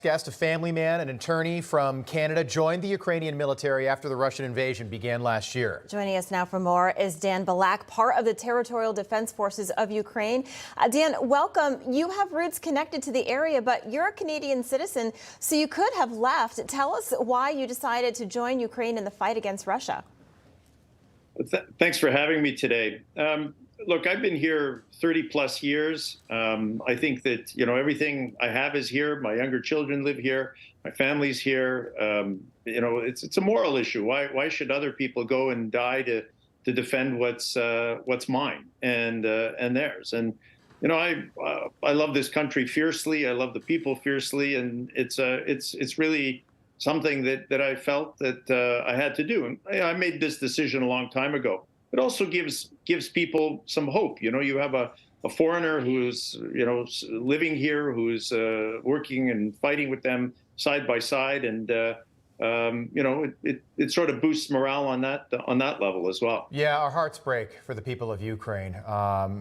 Guest, a family man, an attorney from Canada, joined the Ukrainian military after the Russian invasion began last year. Joining us now for more is Dan Bilak, part of the Territorial Defense Forces of Ukraine. Dan, welcome. You have roots connected to the area, but you're a Canadian citizen, so you could have left. Tell us why you decided to join Ukraine in the fight against Russia. Thanks for having me today. Look, I've been here 30 plus years. I think that, everything I have is here. My younger children live here. My family's here. It's a moral issue. Why should other people go and die to defend what's mine and theirs? And, I love this country fiercely. I love the people fiercely. And it's really something that I felt that I had to do. And I made this decision a long time ago. It also gives people some hope. You have a foreigner who's living here, who's working and fighting with them side by side, and it sort of boosts morale on that level as well. Yeah, our hearts break for the people of Ukraine.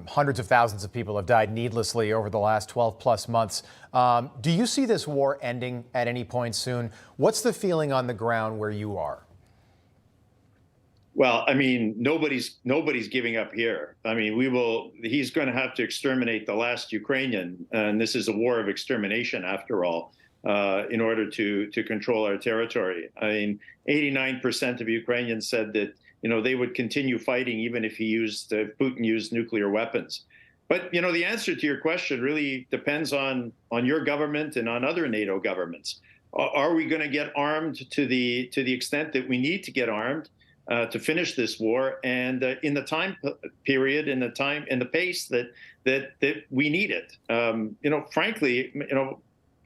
Hundreds of thousands of people have died needlessly over the last 12 plus months. Do you see this war ending at any point soon? What's the feeling on the ground where you are? Well, I mean, nobody's giving up here. I mean, he's going to have to exterminate the last Ukrainian, and this is a war of extermination after all, in order to control our territory. I mean, 89% of Ukrainians said that, they would continue fighting even if Putin used nuclear weapons. But, the answer to your question really depends on your government and on other NATO governments. Are we going to get armed to the extent that we need to get armed to finish this war, and in the time period, in the pace that we need it? Frankly,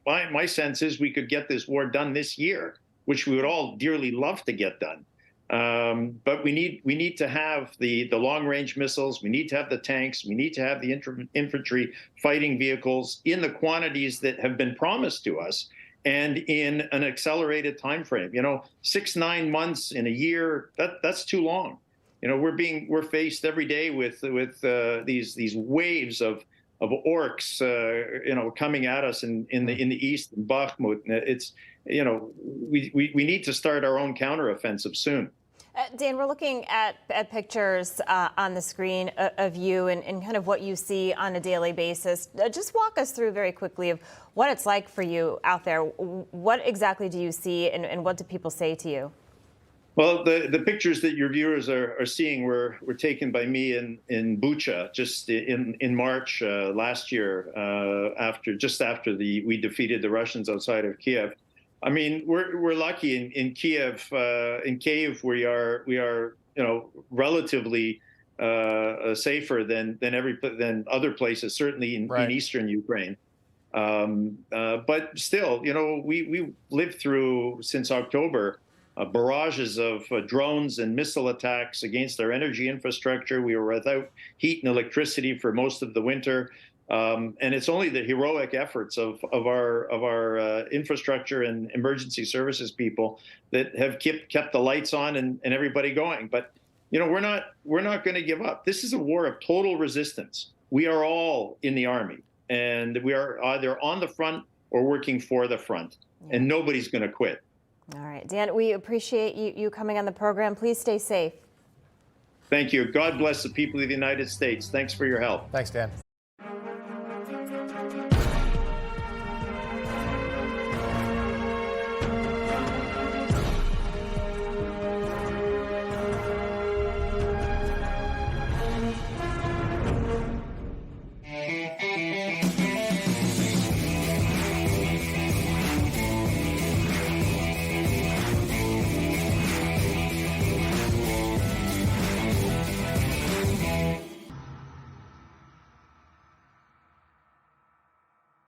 my sense is we could get this war done this year, which we would all dearly love to get done. But we need to have the long-range missiles. We need to have the tanks. We need to have the infantry fighting vehicles in the quantities that have been promised to us, and in an accelerated time frame. 6-9 months in a year, that's too long. We're faced every day with these waves of orcs, coming at us in the east, in Bakhmut. We need to start our own counteroffensive soon. Dan, we're looking at pictures on the screen of you and kind of what you see on a daily basis. Just walk us through very quickly of what it's like for you out there. What exactly do you see, and what do people say to you? Well, the pictures that your viewers are seeing were taken by me in Bucha just in March last year, after we defeated the Russians outside of Kiev. I mean, we're lucky in Kiev. In Kiev, we are relatively safer than other places, certainly in eastern Ukraine. But still, we lived through, since October, barrages of drones and missile attacks against our energy infrastructure. We were without heat and electricity for most of the winter. And it's only the heroic efforts of our infrastructure and emergency services people that have kept the lights on and everybody going. But we're not going to give up. This is a war of total resistance. We are all in the army, and we are either on the front or working for the front, and nobody's going to quit. All right, Dan, we appreciate you coming on the program. Please stay safe. Thank you. God bless the people of the United States. Thanks for your help. Thanks, Dan.